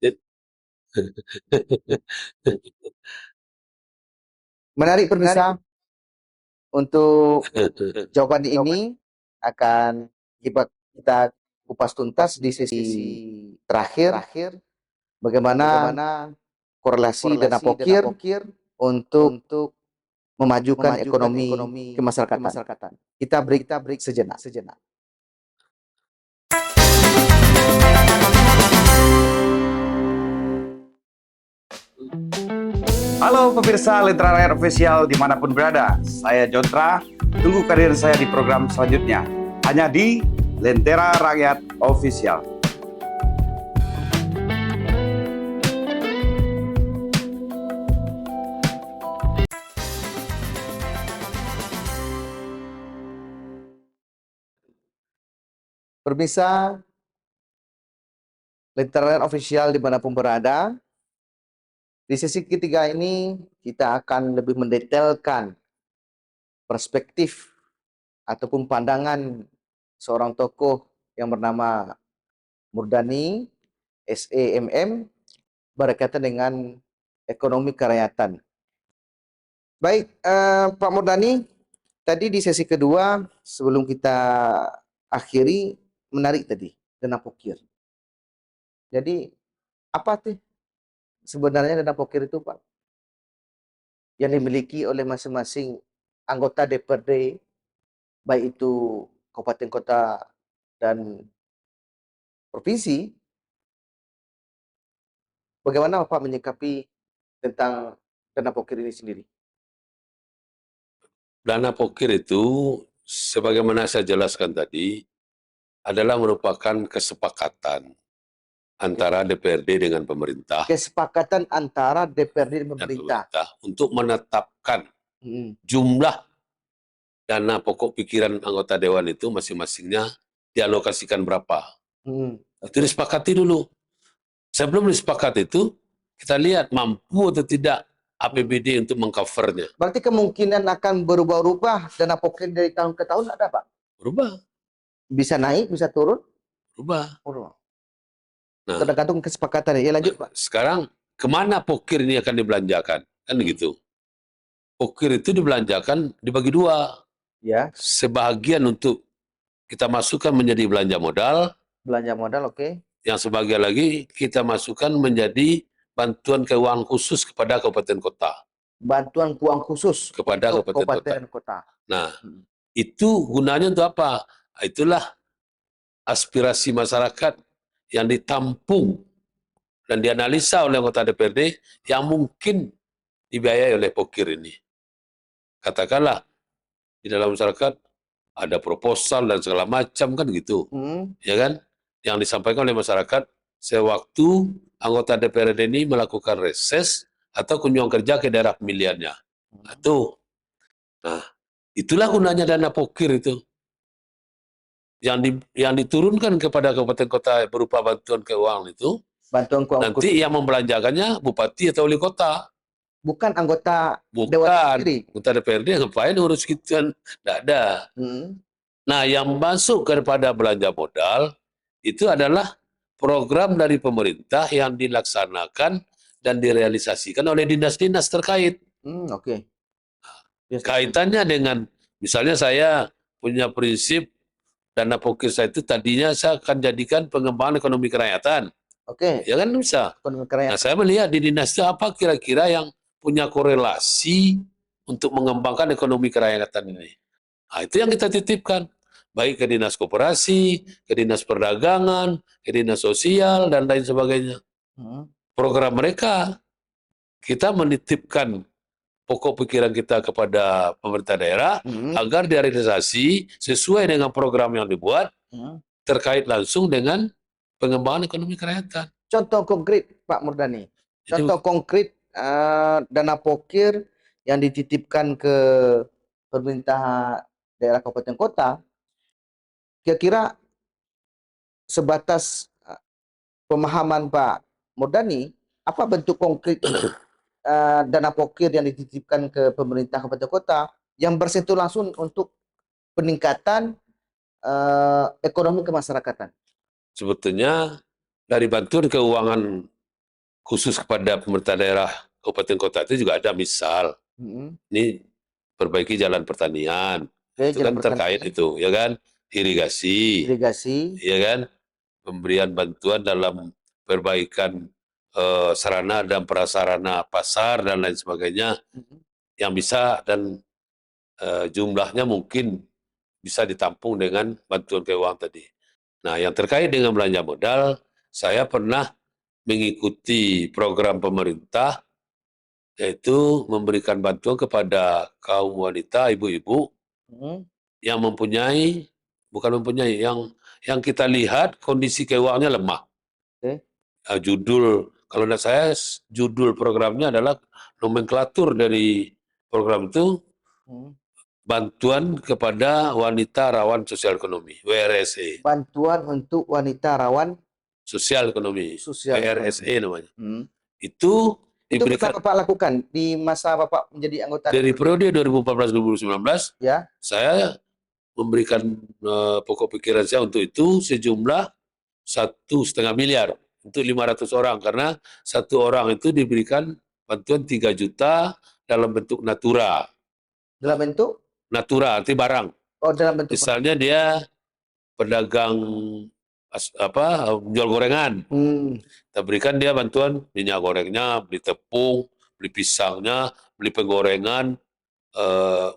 [SPEAKER 1] Ya, menarik pemirsa. Untuk jawaban ini akan kita kupas tuntas di sesi terakhir. Bagaimana korelasi dana pokir untuk memajukan ekonomi kemasyarakatan. Kita break sejenak.
[SPEAKER 3] Halo pemirsa Lentera Rakyat Official dimanapun berada, saya Jontra. Tunggu kehadiran saya di program selanjutnya, hanya di Lentera Rakyat Official.
[SPEAKER 1] Pemirsa Lentera Rakyat Official dimanapun berada, di sesi ketiga ini kita akan lebih mendetailkan perspektif ataupun pandangan seorang tokoh yang bernama Murdani, SEMM, berkaitan dengan ekonomi kerakyatan. Baik, Pak Murdani, tadi di sesi kedua sebelum kita akhiri menarik tadi dana pokir. Jadi apa sih sebenarnya dana pokir itu, Pak? Yang dimiliki oleh masing-masing anggota DPRD, baik itu kabupaten kota dan provinsi. Bagaimana Bapak menyikapi tentang dana pokir ini sendiri?
[SPEAKER 2] Dana pokir itu, sebagaimana saya jelaskan tadi, adalah merupakan kesepakatan antara DPRD dengan pemerintah
[SPEAKER 1] Kesepakatan antara DPRD dan
[SPEAKER 2] dan
[SPEAKER 1] pemerintah.
[SPEAKER 2] untuk menetapkan
[SPEAKER 1] Hmm.
[SPEAKER 2] jumlah dana pokok pikiran anggota dewan itu masing-masingnya dialokasikan berapa.
[SPEAKER 1] Hmm.
[SPEAKER 2] Itu disepakati dulu. Sebelum disepakati itu, kita lihat mampu atau tidak APBD untuk mengcovernya.
[SPEAKER 1] Berarti kemungkinan akan berubah-ubah dana pokir dari tahun ke tahun ada, Pak?
[SPEAKER 2] Berubah,
[SPEAKER 1] Bisa naik, bisa turun?
[SPEAKER 2] berubah.
[SPEAKER 1] Berubah.
[SPEAKER 2] Nah,
[SPEAKER 1] Tergantung kesepakatan. Ya lanjut, Pak.
[SPEAKER 2] sekarang kemana pokir ini akan dibelanjakan? Kan gitu. Pokir itu dibelanjakan dibagi dua.
[SPEAKER 1] Ya,
[SPEAKER 2] Sebagian untuk kita masukkan menjadi belanja modal,
[SPEAKER 1] belanja modal, oke.
[SPEAKER 2] yang sebagian lagi kita masukkan menjadi bantuan keuangan khusus kepada kabupaten kota.
[SPEAKER 1] Bantuan keuangan khusus
[SPEAKER 2] Kepada
[SPEAKER 1] untuk
[SPEAKER 2] kabupaten
[SPEAKER 1] kabupaten dan kota.
[SPEAKER 2] Nah,
[SPEAKER 1] Hmm.
[SPEAKER 2] itu gunanya untuk apa? Itulah aspirasi masyarakat yang ditampung dan dianalisa oleh anggota DPRD yang mungkin dibiayai oleh pokir ini. Katakanlah di dalam masyarakat ada proposal dan segala macam kan gitu, ya kan? Yang disampaikan oleh masyarakat sewaktu anggota DPRD ini melakukan reses atau kunjungan kerja ke daerah pemilihannya. Nah, itulah gunanya dana pokir itu. Yang diturunkan kepada kabupaten kota berupa bantuan keuangan itu,
[SPEAKER 1] Bantuan keuangan
[SPEAKER 2] nanti
[SPEAKER 1] khusus.
[SPEAKER 2] yang membelanjakannya bupati atau wali kota.
[SPEAKER 1] Bukan anggota dewan
[SPEAKER 2] Bukan,
[SPEAKER 1] sendiri.
[SPEAKER 2] anggota DPRD ngapain urus gitu, tidak ada. Nah, yang masuk kepada belanja modal itu adalah program dari pemerintah yang dilaksanakan dan direalisasikan oleh dinas-dinas terkait.
[SPEAKER 1] Oke. Yes.
[SPEAKER 2] Kaitannya dengan, misalnya saya punya prinsip dana pokir saya itu tadinya saya akan jadikan pengembangan ekonomi kerakyatan.
[SPEAKER 1] Oke.
[SPEAKER 2] Ya kan bisa.
[SPEAKER 1] Ekonomi kerakyatan.
[SPEAKER 2] Nah, saya melihat di dinas itu apa kira-kira yang punya korelasi untuk mengembangkan ekonomi kerakyatan ini. Nah, itu yang kita titipkan. Baik ke dinas koperasi, ke dinas perdagangan, ke dinas sosial, dan lain sebagainya. Program mereka, kita menitipkan pokok pikiran kita kepada pemerintah daerah agar direalisasi sesuai dengan program yang dibuat terkait langsung dengan pengembangan ekonomi kerakyatan.
[SPEAKER 1] Contoh konkret, Pak Murdani. Contoh konkret dana pokir yang dititipkan ke pemerintah daerah kabupaten kota, kira-kira sebatas pemahaman Pak Murdani, apa bentuk konkret dana pokir yang dititipkan ke pemerintah kabupaten kota yang bersentuh langsung untuk peningkatan ekonomi kemasyarakatan?
[SPEAKER 2] Sebetulnya dari bantuan keuangan khusus kepada pemerintah daerah kabupaten kota itu juga ada, misal ini perbaiki jalan pertanian, itu kan terkait itu, ya kan, irigasi, ya kan, pemberian bantuan dalam perbaikan sarana dan prasarana pasar dan lain sebagainya yang bisa dan jumlahnya mungkin bisa ditampung dengan bantuan keuangan tadi. Nah, yang terkait dengan belanja modal, saya pernah mengikuti program pemerintah yaitu memberikan bantuan kepada kaum wanita, ibu-ibu
[SPEAKER 1] Hmm.
[SPEAKER 2] yang yang kita lihat kondisi keuangannya lemah.
[SPEAKER 1] Oke.
[SPEAKER 2] Judul, kalau tidak saya, judul programnya adalah nomenklatur dari program itu
[SPEAKER 1] Hmm.
[SPEAKER 2] bantuan kepada wanita rawan sosial ekonomi, WRSE,
[SPEAKER 1] Bantuan untuk wanita rawan
[SPEAKER 2] sosial ekonomi,
[SPEAKER 1] sosial
[SPEAKER 2] WRSE
[SPEAKER 1] ekonomi.
[SPEAKER 2] namanya.
[SPEAKER 1] Hmm.
[SPEAKER 2] Itu
[SPEAKER 1] Itu pernah
[SPEAKER 2] diberikan
[SPEAKER 1] Bapak lakukan di masa Bapak menjadi anggota
[SPEAKER 2] dari
[SPEAKER 1] DPRD?
[SPEAKER 2] periode 2014-2019.
[SPEAKER 1] Ya.
[SPEAKER 2] Saya memberikan pokok pikiran saya untuk itu sejumlah 1,5 miliar untuk 500 orang, karena satu orang itu diberikan bantuan 3 juta dalam bentuk natura.
[SPEAKER 1] Dalam bentuk?
[SPEAKER 2] Natura arti barang.
[SPEAKER 1] Oh, dalam bentuk.
[SPEAKER 2] Misalnya dia pedagang jual gorengan. Kita berikan dia bantuan minyak gorengnya, beli tepung, beli pisangnya, beli penggorengan,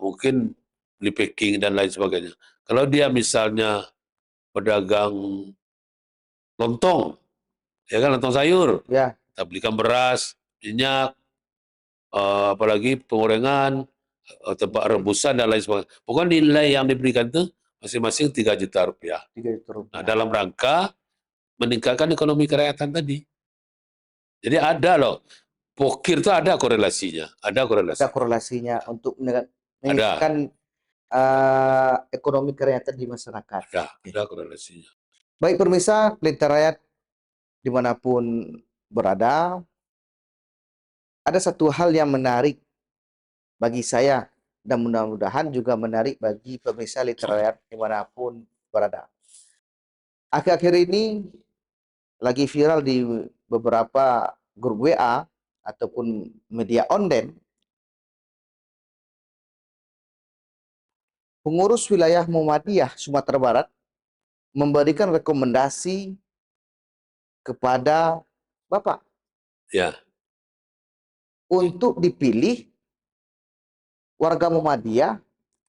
[SPEAKER 2] mungkin beli packing dan lain sebagainya. Kalau dia misalnya pedagang lontong, ya kan, lontong sayur,
[SPEAKER 1] Ya.
[SPEAKER 2] kita belikan beras, minyak, apalagi penggorengan, tempat rebusan dan lain sebagainya. Pokoknya nilai yang diberikan itu masing-masing 3 juta rupiah.
[SPEAKER 1] 3 juta rupiah.
[SPEAKER 2] Nah, dalam rangka meningkatkan ekonomi kerakyatan tadi. Jadi ada loh, pokir itu ada korelasinya, ada korelasi.
[SPEAKER 1] Ada korelasinya untuk meningkatkan ekonomi kerakyatan di masyarakat.
[SPEAKER 2] Ada korelasinya.
[SPEAKER 1] Baik pemirsa, Lentera Rakyat dimanapun berada, ada satu hal yang menarik bagi saya dan mudah-mudahan juga menarik bagi pemirsa Lentera Rakyat dimanapun berada. Akhir-akhir ini lagi viral di beberapa grup WA ataupun media online, pengurus wilayah Muhammadiyah Sumatera Barat memberikan rekomendasi kepada Bapak
[SPEAKER 2] Ya,
[SPEAKER 1] untuk dipilih warga Muhammadiyah,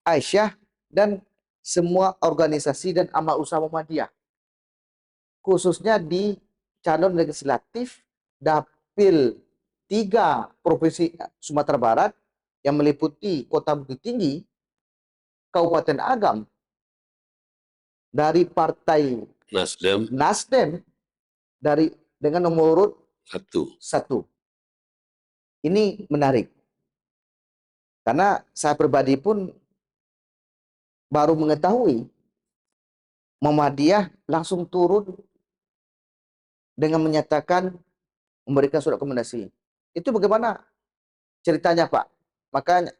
[SPEAKER 1] Aisyah, dan semua organisasi dan amal usaha Muhammadiyah, khususnya di calon legislatif Dapil 3 Provinsi Sumatera Barat yang meliputi Kota Bukit Tinggi, Kabupaten Agam, dari Partai Nasdem dengan nomor urut 1. Ini menarik. Karena saya pribadi pun baru mengetahui Muhammadiyah langsung turun dengan menyatakan memberikan surat rekomendasi. Itu bagaimana ceritanya, Pak? Makanya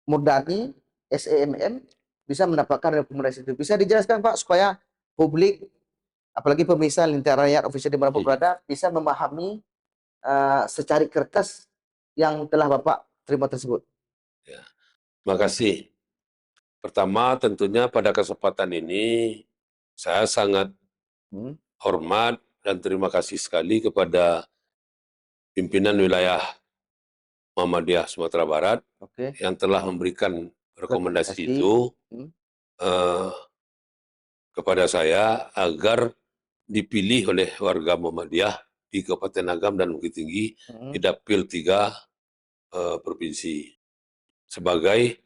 [SPEAKER 1] Murdani, SEMM bisa mendapatkan rekomendasi itu. Bisa dijelaskan, Pak, supaya publik, apalagi pemirsa Lentera Rakyat official di mana berada, bisa memahami secari kertas yang telah Bapak terima tersebut.
[SPEAKER 2] Ya. Terima kasih. Pertama, tentunya pada kesempatan ini saya sangat hormat dan terima kasih sekali kepada pimpinan wilayah Muhammadiyah Sumatera Barat yang telah memberikan rekomendasi itu kepada saya agar dipilih oleh warga Muhammadiyah di Kabupaten Agam dan Bukit Tinggi di Dapil 3 Provinsi sebagai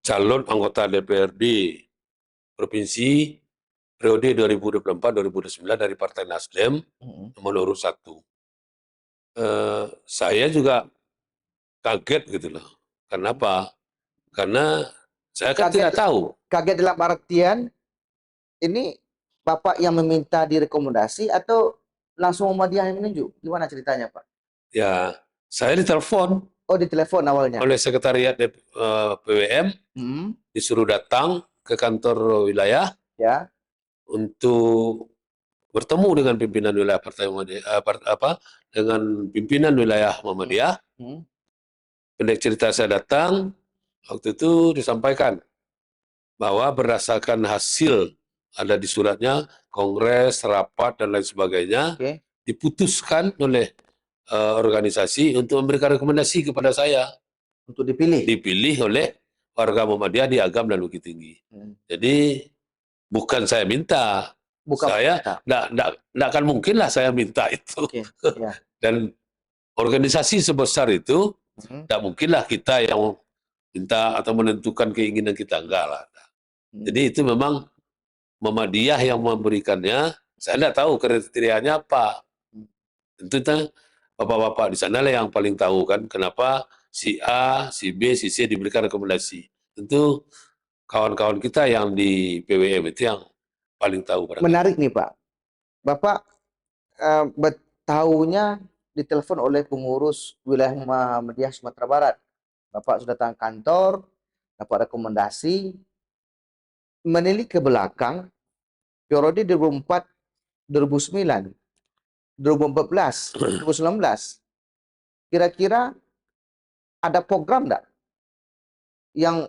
[SPEAKER 2] calon anggota DPRD Provinsi periode 2024-2029 dari Partai Nasdem nomor urut 1. Saya juga kaget gitu loh. Kenapa? Karena saya kan tidak tahu.
[SPEAKER 1] Kaget dalam artian ini Bapak yang meminta direkomendasi atau langsung Muhammadiyah yang menunjuk? Gimana ceritanya, Pak?
[SPEAKER 2] Ya, saya ditelepon.
[SPEAKER 1] Oh, ditelepon awalnya?
[SPEAKER 2] Oleh sekretariat PWM, disuruh datang ke kantor wilayah
[SPEAKER 1] ya,
[SPEAKER 2] untuk bertemu dengan pimpinan wilayah Partai Muhammadiyah, dengan pimpinan wilayah Muhammadiyah. Pendek cerita, saya datang, waktu itu disampaikan bahwa berdasarkan hasil ada di suratnya, kongres, rapat, dan lain sebagainya, diputuskan oleh organisasi untuk memberikan rekomendasi kepada saya.
[SPEAKER 1] Untuk dipilih?
[SPEAKER 2] Dipilih oleh warga Muhammadiyah di Agam dan Bukit Tinggi. Jadi, bukan saya minta. Saya tidak akan mungkin lah saya minta itu. Dan organisasi sebesar itu,
[SPEAKER 1] Hmm.
[SPEAKER 2] tidak mungkinlah kita yang minta atau menentukan keinginan kita, enggak lah. Jadi itu memang Muhammadiyah yang memberikannya. Saya tidak tahu kriterianya apa. Tentu bapak-bapak di sana lah yang paling tahu kan kenapa si A, si B, si C diberikan rekomendasi. Tentu kawan-kawan kita yang di PWM itu yang paling tahu barangkali.
[SPEAKER 1] Menarik nih Pak. Bapak tahunya ditelepon oleh pengurus wilayah Muhammadiyah Sumatera Barat. Bapak sudah datang kantor, dapat rekomendasi, menilik ke belakang, periode 2004, 2009, 2014, 2019, kira-kira ada program enggak yang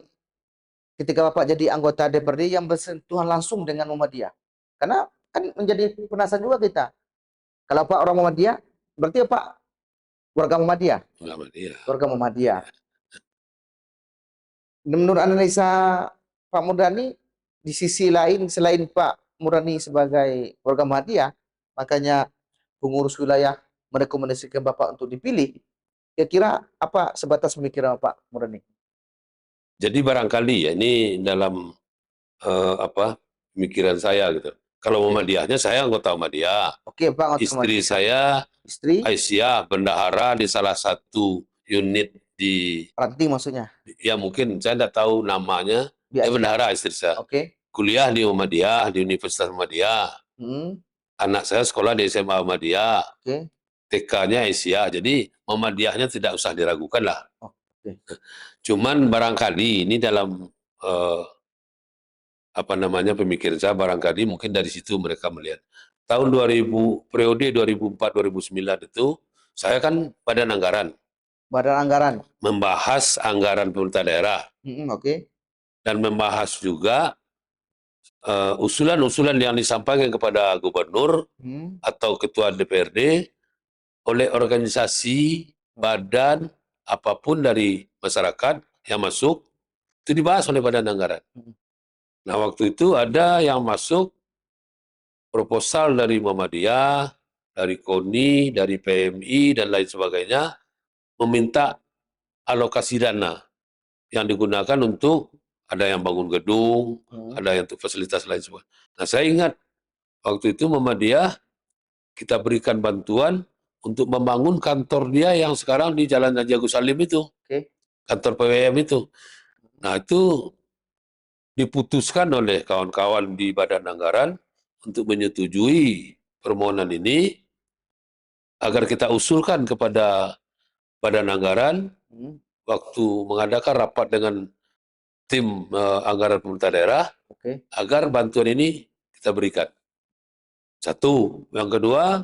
[SPEAKER 1] ketika Bapak jadi anggota DPRD yang bersentuhan langsung dengan Muhammadiyah? Karena kan menjadi penasaran juga kita. Kalau Pak orang Muhammadiyah, berarti Pak warga Muhammadiyah?
[SPEAKER 2] Muhammadiyah.
[SPEAKER 1] Warga Muhammadiyah. Menurut analisa Pak Murani, di sisi lain selain Pak Murani sebagai warga Muhammadiyah, makanya pengurus wilayah merekomendasikan Bapak untuk dipilih. Kira-kira apa sebatas pemikiran Pak Murani?
[SPEAKER 2] Jadi barangkali ya ini dalam pemikiran saya gitu. Kalau Muhammadiyahnya saya anggota Muhammadiyah.
[SPEAKER 1] Oke, Pak.
[SPEAKER 2] Istri saya
[SPEAKER 1] Istri
[SPEAKER 2] Aisyah bendahara di salah satu unit di,
[SPEAKER 1] ranting maksudnya.
[SPEAKER 2] ya mungkin saya tidak tahu namanya,
[SPEAKER 1] Di Aceh.
[SPEAKER 2] bendahara istri saya.
[SPEAKER 1] Oke.
[SPEAKER 2] Kuliah di Muhammadiyah, di Universitas Muhammadiyah. Anak saya sekolah di SMA Muhammadiyah.
[SPEAKER 1] Oke.
[SPEAKER 2] TK-nya Aisyah. Jadi Muhammadiyahnya tidak usah diragukan lah.
[SPEAKER 1] Oke.
[SPEAKER 2] Cuman barangkali ini dalam pemikiran saya, barangkali mungkin dari situ mereka melihat. Tahun 2000, periode 2004-2009 itu, saya kan Badan Anggaran.
[SPEAKER 1] Badan Anggaran.
[SPEAKER 2] Membahas anggaran pemerintah daerah.
[SPEAKER 1] Oke.
[SPEAKER 2] Dan membahas juga usulan-usulan yang disampaikan kepada gubernur atau ketua DPRD oleh organisasi, badan, apapun dari masyarakat yang masuk, itu dibahas oleh Badan Anggaran. Nah, waktu itu ada yang masuk proposal dari Muhammadiyah, dari KONI, dari PMI, dan lain sebagainya, meminta alokasi dana yang digunakan untuk ada yang bangun gedung, ada yang untuk fasilitas lain sebagainya. Nah, saya ingat waktu itu Muhammadiyah kita berikan bantuan untuk membangun kantor dia yang sekarang di Jalan Haji Agus Salim itu, kantor PWM itu. Nah, itu diputuskan oleh kawan-kawan di Badan Anggaran untuk menyetujui permohonan ini agar kita usulkan kepada Badan Anggaran waktu mengadakan rapat dengan tim anggaran pemerintah daerah agar bantuan ini kita berikan. Satu. Yang kedua,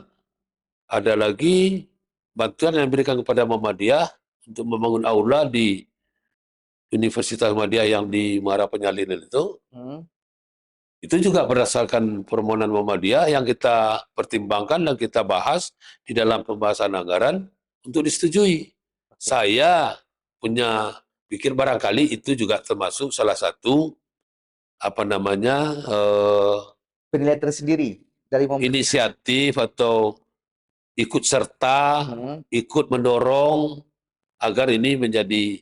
[SPEAKER 2] ada lagi bantuan yang diberikan kepada Muhammadiyah untuk membangun aula di Universitas Muhammadiyah yang di Muara Penyalinan itu. Itu juga berdasarkan permohonan Muhammadiyah yang kita pertimbangkan dan kita bahas di dalam pembahasan anggaran untuk disetujui. Saya punya pikir barangkali itu juga termasuk salah satu
[SPEAKER 1] penilaian tersendiri dari
[SPEAKER 2] inisiatif atau ikut serta, ikut mendorong agar ini menjadi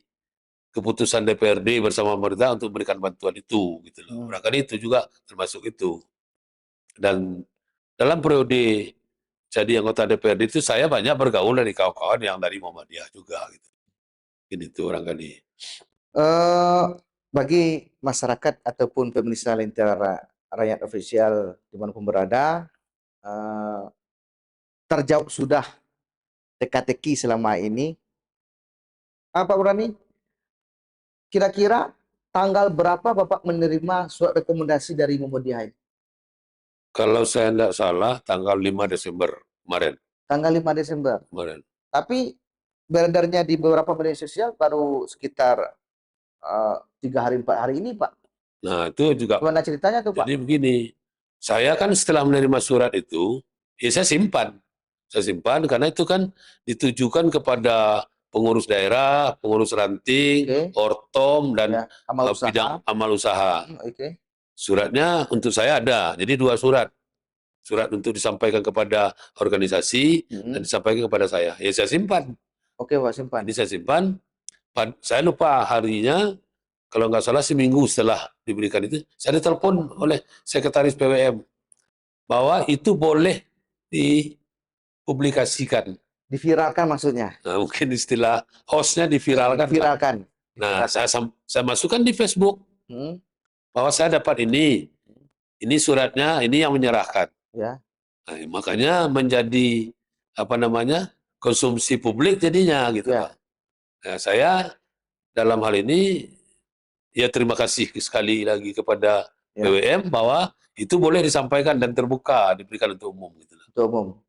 [SPEAKER 2] keputusan DPRD bersama pemerintah untuk memberikan bantuan itu, gitu loh. Barangkali itu juga termasuk itu. Dan dalam periode jadi anggota DPRD itu saya banyak bergaul dari kawan-kawan yang dari Muhammadiyah juga, gitu. Ini tuh barangkali.
[SPEAKER 1] Bagi masyarakat ataupun pemirsa Lentera Rakyat Official dimanapun berada, terjawab sudah teka-teki selama ini. Pak Murani, kira-kira tanggal berapa Bapak menerima surat rekomendasi dari Muhammadiyah ini?
[SPEAKER 2] Kalau saya tidak salah, tanggal 5 Desember kemarin.
[SPEAKER 1] Tanggal 5 Desember?
[SPEAKER 2] Kemarin.
[SPEAKER 1] Tapi beredarnya di beberapa media sosial baru sekitar 3 hari 4 hari ini, Pak.
[SPEAKER 2] Nah, itu juga.
[SPEAKER 1] Gimana ceritanya tuh, Pak?
[SPEAKER 2] Jadi begini, saya kan setelah menerima surat itu, ya saya simpan. Saya simpan karena itu kan ditujukan kepada pengurus daerah, pengurus ranting, ortom, dan bidang amal usaha. Suratnya untuk saya ada, jadi 2 surat. surat untuk disampaikan kepada organisasi dan disampaikan kepada saya. Ya saya simpan.
[SPEAKER 1] Oke, Pak, simpan.
[SPEAKER 2] Jadi saya simpan. Saya lupa harinya, kalau nggak salah seminggu setelah diberikan itu, saya ditelepon oleh sekretaris PWM bahwa itu boleh dipublikasikan.
[SPEAKER 1] Diviralkan maksudnya.
[SPEAKER 2] Nah, mungkin istilah hostnya diviralkan.
[SPEAKER 1] Viralkan.
[SPEAKER 2] Nah, saya masukkan di Facebook bahwa saya dapat ini suratnya, ini yang menyerahkan.
[SPEAKER 1] Ya.
[SPEAKER 2] Nah, makanya menjadi konsumsi publik jadinya gitu,
[SPEAKER 1] Ya.
[SPEAKER 2] Pak. Nah, saya dalam hal ini ya terima kasih sekali lagi kepada PWM bahwa itu boleh disampaikan dan terbuka diberikan untuk umum gitu.
[SPEAKER 1] Untuk umum.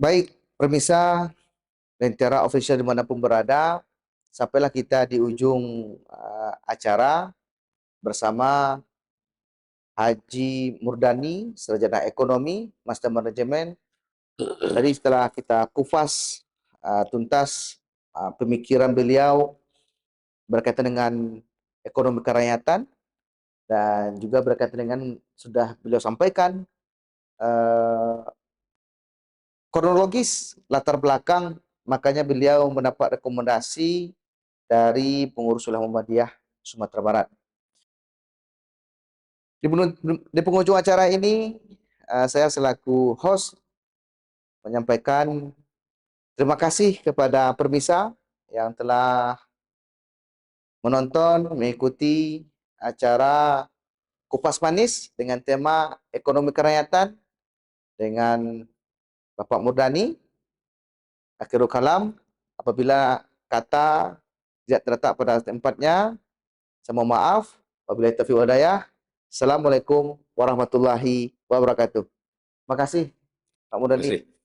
[SPEAKER 1] Baik, pemirsa Lentera Official dimanapun berada, sampailah kita di ujung acara bersama Haji Murdani, Sarjana Ekonomi, Master Manajemen. Tadi setelah kita kupas tuntas pemikiran beliau berkaitan dengan ekonomi kerakyatan dan juga berkaitan dengan sudah beliau sampaikan kronologis latar belakang, makanya beliau mendapat rekomendasi dari pengurus Wilayah Muhammadiyah Sumatera Barat. Di penghujung acara ini, saya selaku host menyampaikan terima kasih kepada pemirsa yang telah menonton, mengikuti acara Kupas Manis dengan tema ekonomi kerakyatan dengan Bapak Murdani. Akhirul kalam, apabila kata tidak terletak pada tempatnya, saya mohon maaf. Wabillahi taufiq wal hidayah. Assalamualaikum warahmatullahi wabarakatuh. Terima kasih, Pak Murdani.